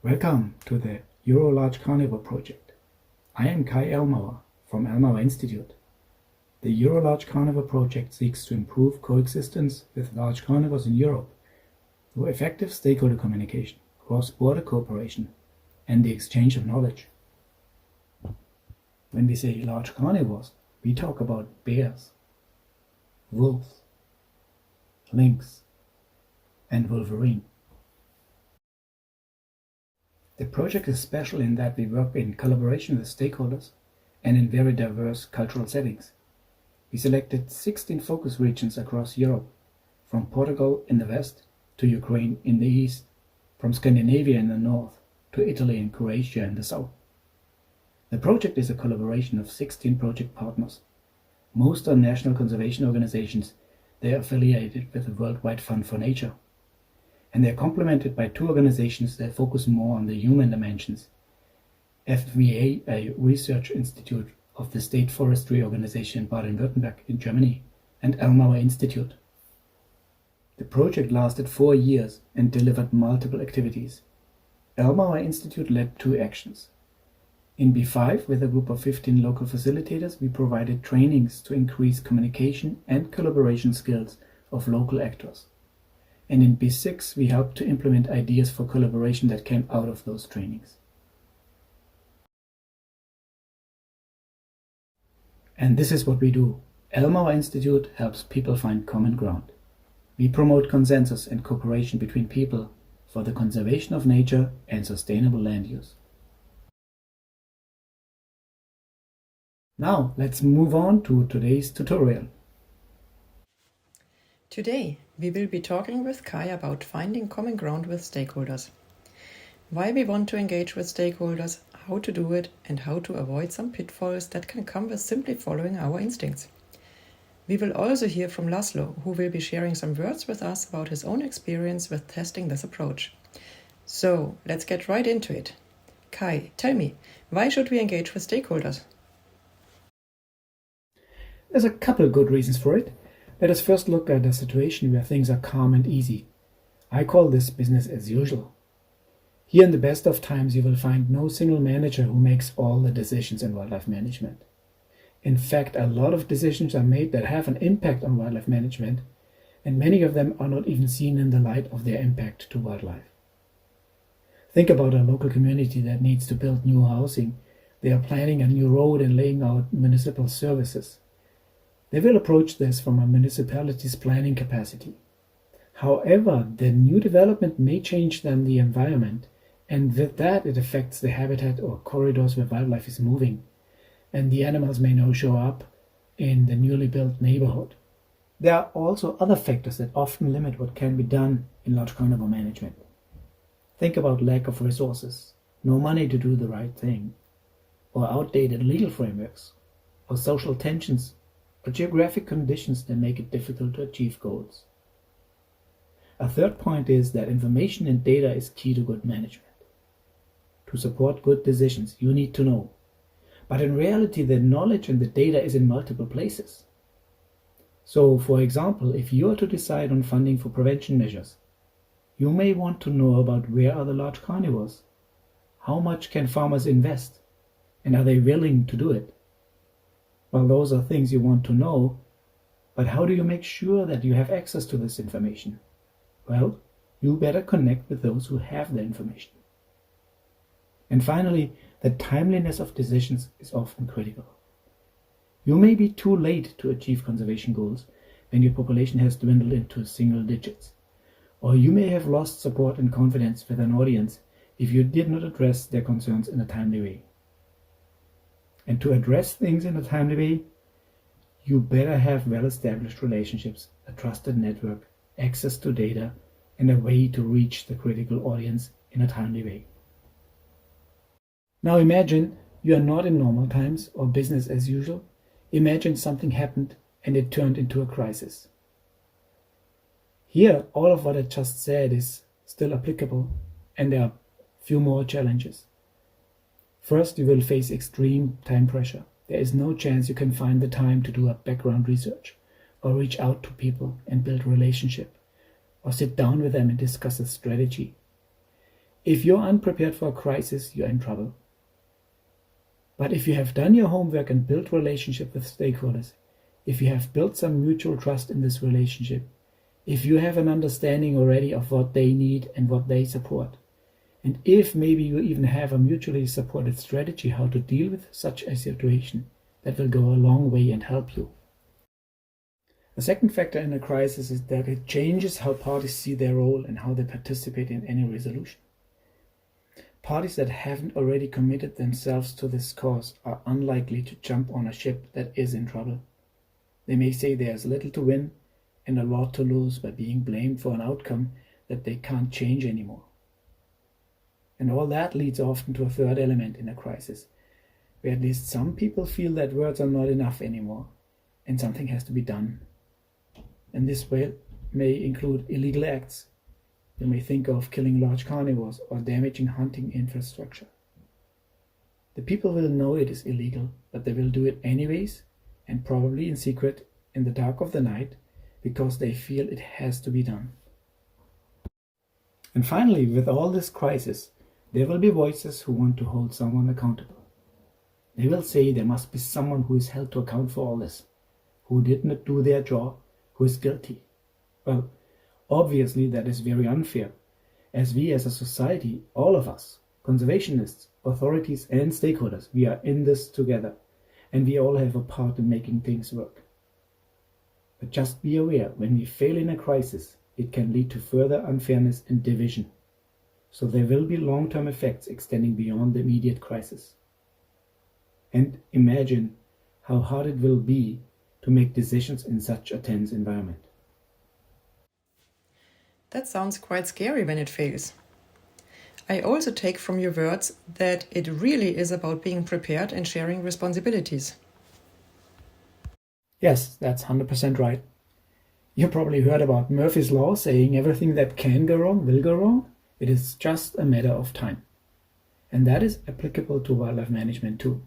Welcome to the EuroLargeCarnivore project. I am Kai Elmauer from Elmauer Institute. The EuroLargeCarnivore project seeks to improve coexistence with large carnivores in Europe through effective stakeholder communication, cross-border cooperation, and the exchange of knowledge. When we say large carnivores, we talk about bears, wolves, lynx, and wolverine. The project is special in that we work in collaboration with stakeholders and in very diverse cultural settings. We selected 16 focus regions across Europe, from Portugal in the west to Ukraine in the east, from Scandinavia in the north to Italy and Croatia in the south. The project is a collaboration of 16 project partners. Most are national conservation organizations. They are affiliated with the Worldwide Fund for Nature. And they are complemented by two organizations that focus more on the human dimensions. FWA, a research institute of the State Forestry Organization in Baden-Württemberg in Germany, and Elmauer Institute. The project lasted 4 years and delivered multiple activities. Elmauer Institute led 2 actions. In B5, with a group of 15 local facilitators, we provided trainings to increase communication and collaboration skills of local actors. And in B6, we helped to implement ideas for collaboration that came out of those trainings. And this is what we do. Elmauer Institute helps people find common ground. We promote consensus and cooperation between people for the conservation of nature and sustainable land use. Now, let's move on to today's tutorial. Today, we will be talking with Kai about finding common ground with stakeholders. Why we want to engage with stakeholders, how to do it, and how to avoid some pitfalls that can come with simply following our instincts. We will also hear from Laszlo, who will be sharing some words with us about his own experience with testing this approach. So, let's get right into it. Kai, tell me, why should we engage with stakeholders? There's a couple good reasons for it. Let us first look at a situation where things are calm and easy. I call this business as usual. Here in the best of times, you will find no single manager who makes all the decisions in wildlife management. In fact, a lot of decisions are made that have an impact on wildlife management, and many of them are not even seen in the light of their impact to wildlife. Think about a local community that needs to build new housing. They are planning a new road and laying out municipal services. They will approach this from a municipality's planning capacity. However, the new development may change then the environment, and with that it affects the habitat or corridors where wildlife is moving, and the animals may now show up in the newly built neighborhood. There are also other factors that often limit what can be done in large carnivore management. Think about lack of resources, no money to do the right thing, or outdated legal frameworks, or social tensions, or geographic conditions that make it difficult to achieve goals. A third point is that information and data is key to good management. To support good decisions, you need to know. But in reality, the knowledge and the data is in multiple places. So, for example, if you are to decide on funding for prevention measures, you may want to know about where are the large carnivores, how much can farmers invest, and are they willing to do it? Well, those are things you want to know, but how do you make sure that you have access to this information? Well, you better connect with those who have the information. And finally, the timeliness of decisions is often critical. You may be too late to achieve conservation goals when your population has dwindled into single digits, or you may have lost support and confidence with an audience if you did not address their concerns in a timely way. And to address things in a timely way, you better have well-established relationships, a trusted network, access to data, and a way to reach the critical audience in a timely way. Now imagine you are not in normal times or business as usual. Imagine something happened and it turned into a crisis. Here, all of what I just said is still applicable, and there are few more challenges. First, you will face extreme time pressure. There is no chance you can find the time to do a background research, or reach out to people and build relationship, or sit down with them and discuss a strategy. If you're unprepared for a crisis, you're in trouble. But if you have done your homework and built relationship with stakeholders, if you have built some mutual trust in this relationship, if you have an understanding already of what they need and what they support, and if maybe you even have a mutually supported strategy how to deal with such a situation, that will go a long way and help you. The second factor in a crisis is that it changes how parties see their role and how they participate in any resolution. Parties that haven't already committed themselves to this cause are unlikely to jump on a ship that is in trouble. They may say there's little to win and a lot to lose by being blamed for an outcome that they can't change anymore. And all that leads often to a third element in a crisis, where at least some people feel that words are not enough anymore and something has to be done. And this may include illegal acts. You may think of killing large carnivores or damaging hunting infrastructure. The people will know it is illegal, but they will do it anyways, and probably in secret in the dark of the night, because they feel it has to be done. And finally, with all this crisis, there will be voices who want to hold someone accountable. They will say there must be someone who is held to account for all this, who did not do their job, who is guilty. Well, obviously that is very unfair, as we as a society, all of us, conservationists, authorities and stakeholders, we are in this together, and we all have a part in making things work. But just be aware, when we fail in a crisis, it can lead to further unfairness and division. So there will be long-term effects extending beyond the immediate crisis. And imagine how hard it will be to make decisions in such a tense environment. That sounds quite scary when it fails. I also take from your words that it really is about being prepared and sharing responsibilities. Yes, that's 100% right. You probably heard about Murphy's Law saying everything that can go wrong will go wrong. It is just a matter of time. And that is applicable to wildlife management too.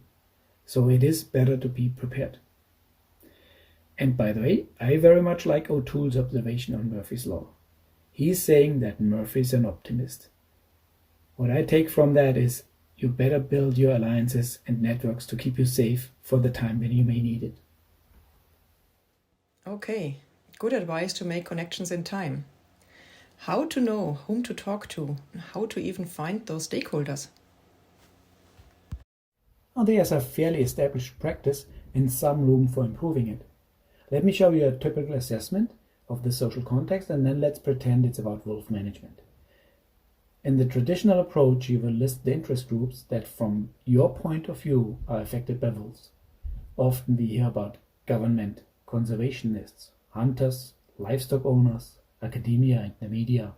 So it is better to be prepared. And by the way, I very much like O'Toole's observation on Murphy's Law. He's saying that Murphy's an optimist. What I take from that is you better build your alliances and networks to keep you safe for the time when you may need it. Okay, good advice to make connections in time. How to know whom to talk to and how to even find those stakeholders? Now, there's a fairly established practice and some room for improving it. Let me show you a typical assessment of the social context, and then let's pretend it's about wolf management. In the traditional approach, you will list the interest groups that from your point of view are affected by wolves. Often we hear about government, conservationists, hunters, livestock owners, academia and the media.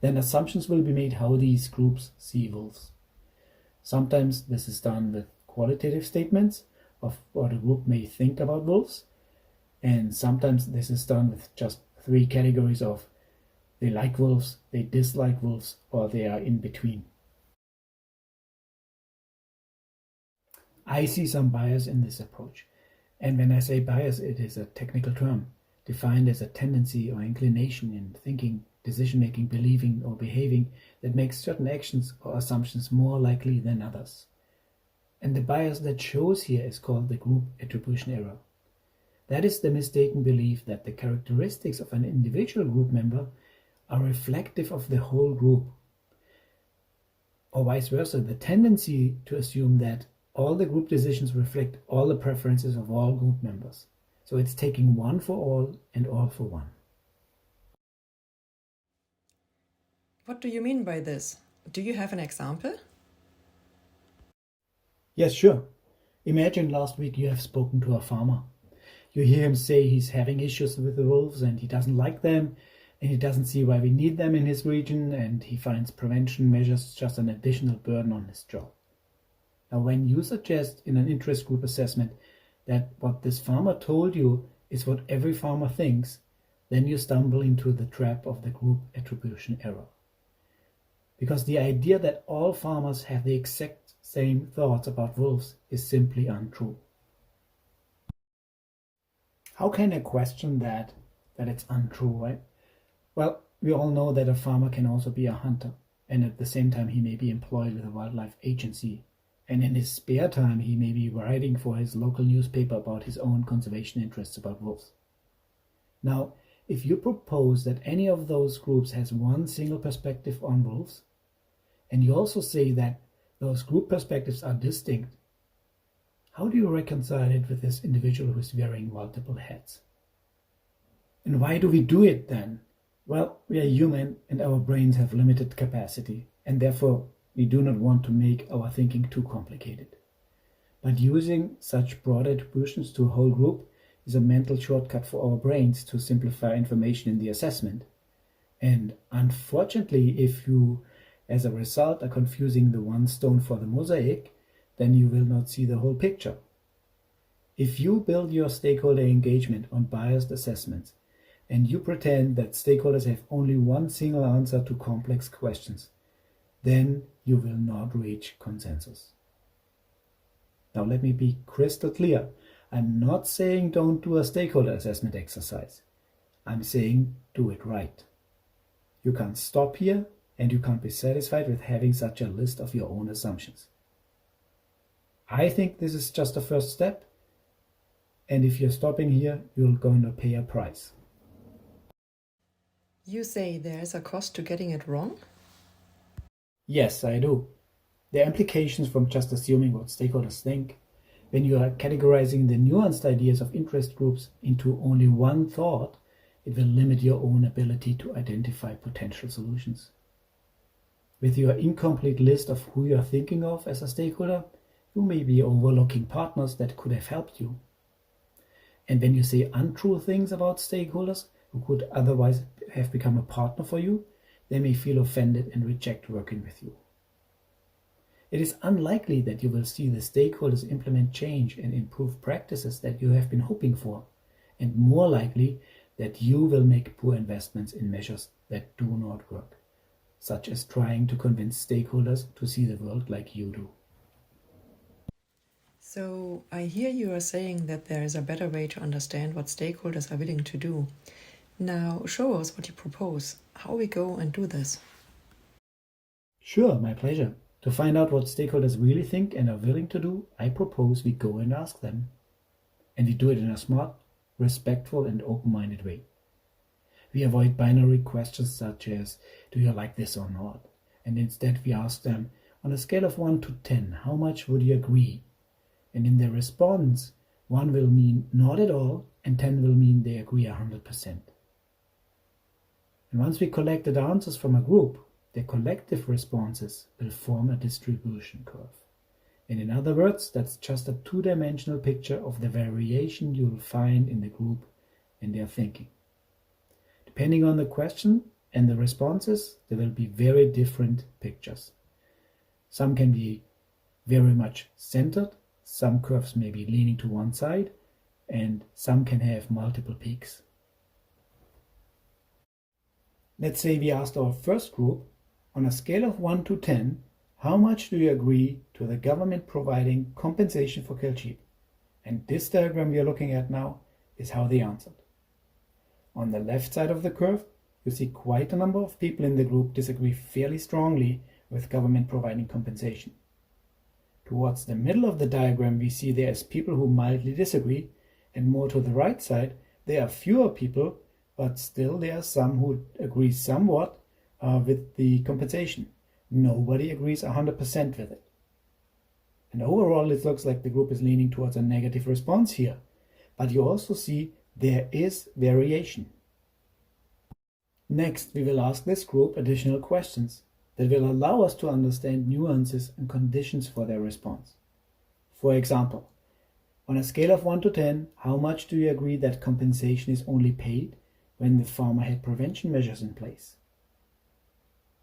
Then assumptions will be made how these groups see wolves. Sometimes this is done with qualitative statements of what a group may think about wolves, and sometimes this is done with just 3 categories of they like wolves, they dislike wolves, or they are in between. I see some bias in this approach, and when I say bias, it is a technical term, defined as a tendency or inclination in thinking, decision-making, believing, or behaving that makes certain actions or assumptions more likely than others. And the bias that shows here is called the group attribution error. That is the mistaken belief that the characteristics of an individual group member are reflective of the whole group. Or vice versa, the tendency to assume that all the group decisions reflect all the preferences of all group members. So it's taking one for all and all for one. What do you mean by this? Do you have an example? Yes, sure. Imagine last week you have spoken to a farmer. You hear him say he's having issues with the wolves and he doesn't like them, and he doesn't see why we need them in his region, and he finds prevention measures just an additional burden on his job. Now, when you suggest in an interest group assessment that what this farmer told you is what every farmer thinks, then you stumble into the trap of the group attribution error. Because the idea that all farmers have the exact same thoughts about wolves is simply untrue. How can I question that it's untrue, right? Well, we all know that a farmer can also be a hunter, and at the same time he may be employed with a wildlife agency, and in his spare time he may be writing for his local newspaper about his own conservation interests about wolves. Now, if you propose that any of those groups has one single perspective on wolves, and you also say that those group perspectives are distinct, how do you reconcile it with this individual who is wearing multiple hats? And why do we do it then? Well, we are human and our brains have limited capacity, and therefore we do not want to make our thinking too complicated. But using such broad attributions to a whole group is a mental shortcut for our brains to simplify information in the assessment. And unfortunately, if you, as a result, are confusing the one stone for the mosaic, then you will not see the whole picture. If you build your stakeholder engagement on biased assessments, and you pretend that stakeholders have only one single answer to complex questions, then you will not reach consensus. Now let me be crystal clear. I'm not saying don't do a stakeholder assessment exercise. I'm saying do it right. You can't stop here, and you can't be satisfied with having such a list of your own assumptions. I think this is just a first step, and if you're stopping here, you're going to pay a price. You say there is a cost to getting it wrong? Yes, I do. There are implications from just assuming what stakeholders think. When you are categorizing the nuanced ideas of interest groups into only one thought, it will limit your own ability to identify potential solutions. With your incomplete list of who you are thinking of as a stakeholder, you may be overlooking partners that could have helped you. And when you say untrue things about stakeholders who could otherwise have become a partner for you, they may feel offended and reject working with you. It is unlikely that you will see the stakeholders implement change and improve practices that you have been hoping for, and more likely that you will make poor investments in measures that do not work, such as trying to convince stakeholders to see the world like you do. So I hear you are saying that there is a better way to understand what stakeholders are willing to do. Now show us what you propose, how we go and do this. Sure, my pleasure. To find out what stakeholders really think and are willing to do, I propose we go and ask them. And we do it in a smart, respectful and open-minded way. We avoid binary questions such as, do you like this or not? And instead we ask them, on a scale of 1 to 10, how much would you agree? And in their response, 1 will mean not at all, and 10 will mean they agree 100%. And once we collected answers from a group, their collective responses will form a distribution curve. And in other words, that's just a two-dimensional picture of the variation you'll find in the group and their thinking. Depending on the question and the responses, there will be very different pictures. Some can be very much centered, some curves may be leaning to one side, and some can have multiple peaks. Let's say we asked our first group, on a scale of 1 to 10, how much do you agree to the government providing compensation for killed sheep? And this diagram we are looking at now is how they answered. On the left side of the curve, you see quite a number of people in the group disagree fairly strongly with government providing compensation. Towards the middle of the diagram, we see there is people who mildly disagree, and more to the right side, there are fewer people, but still there are some who agree somewhat with the compensation. Nobody agrees 100% with it. And overall, it looks like the group is leaning towards a negative response here. But you also see there is variation. Next, we will ask this group additional questions that will allow us to understand nuances and conditions for their response. For example, on a scale of 1 to 10, how much do you agree that compensation is only paid when the farmer had prevention measures in place?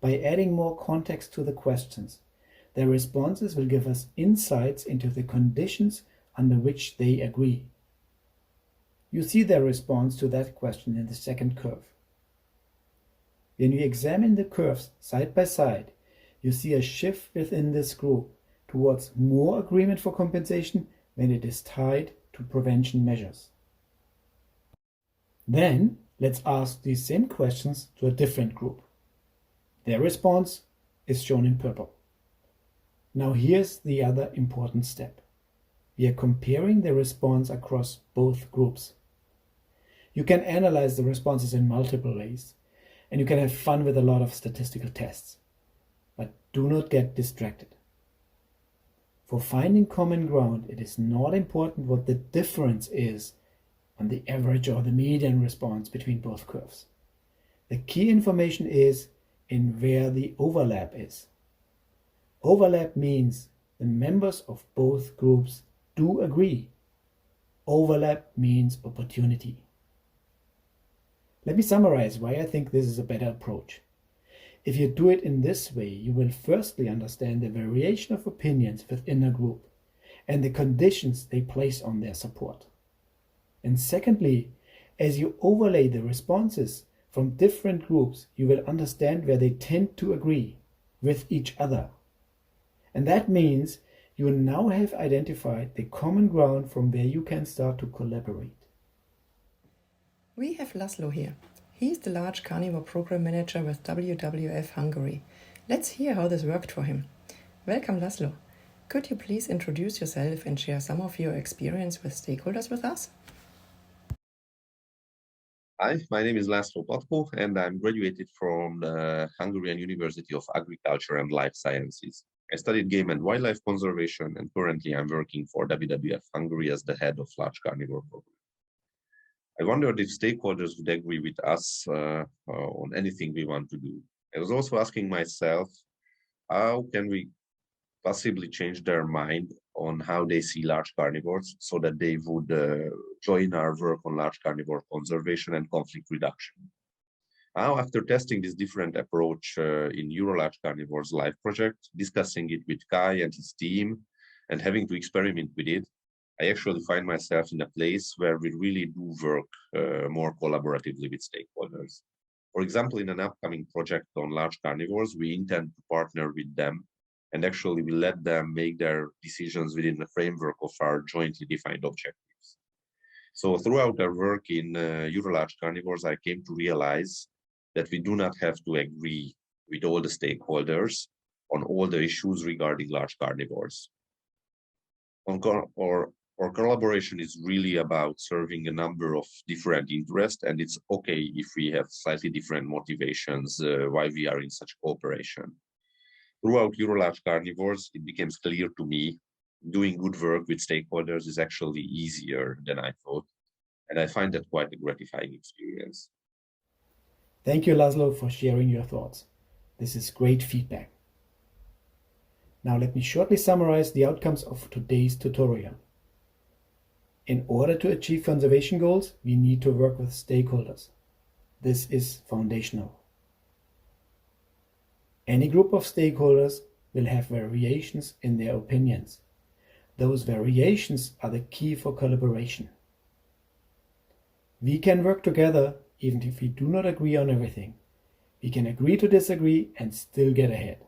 By adding more context to the questions, their responses will give us insights into the conditions under which they agree. You see their response to that question in the second curve. When you examine the curves side by side, you see a shift within this group towards more agreement for compensation when it is tied to prevention measures. Then let's ask these same questions to a different group. Their response is shown in purple. Now here's the other important step. We are comparing the response across both groups. You can analyze the responses in multiple ways, and you can have fun with a lot of statistical tests. But do not get distracted. For finding common ground, it is not important what the difference is on the average or the median response between both curves. The key information is in where the overlap is. Overlap means the members of both groups do agree. Overlap means opportunity. Let me summarize why I think this is a better approach. If you do it in this way, you will firstly understand the variation of opinions within a group and the conditions they place on their support. And secondly, as you overlay the responses from different groups, you will understand where they tend to agree with each other. And that means you now have identified the common ground from where you can start to collaborate. We have Laszlo here. He's the large carnivore program manager with WWF Hungary. Let's hear how this worked for him. Welcome, Laszlo. Could you please introduce yourself and share some of your experience with stakeholders with us? Hi, my name is Laszlo Patko, and I'm graduated from the Hungarian University of Agriculture and Life Sciences. I studied game and wildlife conservation, and currently I'm working for WWF Hungary as the head of large carnivore program. I wondered if stakeholders would agree with us on anything we want to do. I was also asking myself, how can we possibly change their mind on how they see large carnivores so that they would join our work on large carnivore conservation and conflict reduction. Now, after testing this different approach in EuroLargeCarnivores live project, discussing it with Kai and his team, and having to experiment with it, I actually find myself in a place where we really do work more collaboratively with stakeholders. For example, in an upcoming project on large carnivores, we intend to partner with them, and actually we let them make their decisions within the framework of our jointly defined objectives. So throughout our work in EuroLargeCarnivores, I came to realize that we do not have to agree with all the stakeholders on all the issues regarding large carnivores. Our collaboration is really about serving a number of different interests, and it's okay if we have slightly different motivations why we are in such cooperation. Throughout EuroLargeCarnivores, it became clear to me doing good work with stakeholders is actually easier than I thought, and I find that quite a gratifying experience. Thank you, Laszlo, for sharing your thoughts. This is great feedback. Now let me shortly summarize the outcomes of today's tutorial. In order to achieve conservation goals, we need to work with stakeholders. This is foundational. Any group of stakeholders will have variations in their opinions. Those variations are the key for collaboration. We can work together even if we do not agree on everything. We can agree to disagree and still get ahead.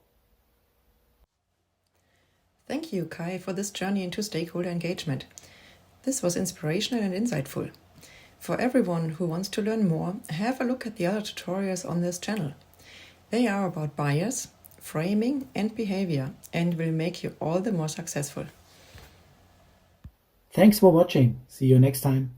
Thank you, Kai, for this journey into stakeholder engagement. This was inspirational and insightful. For everyone who wants to learn more, have a look at the other tutorials on this channel. They are about bias, framing, and behavior, and will make you all the more successful. Thanks for watching. See you next time.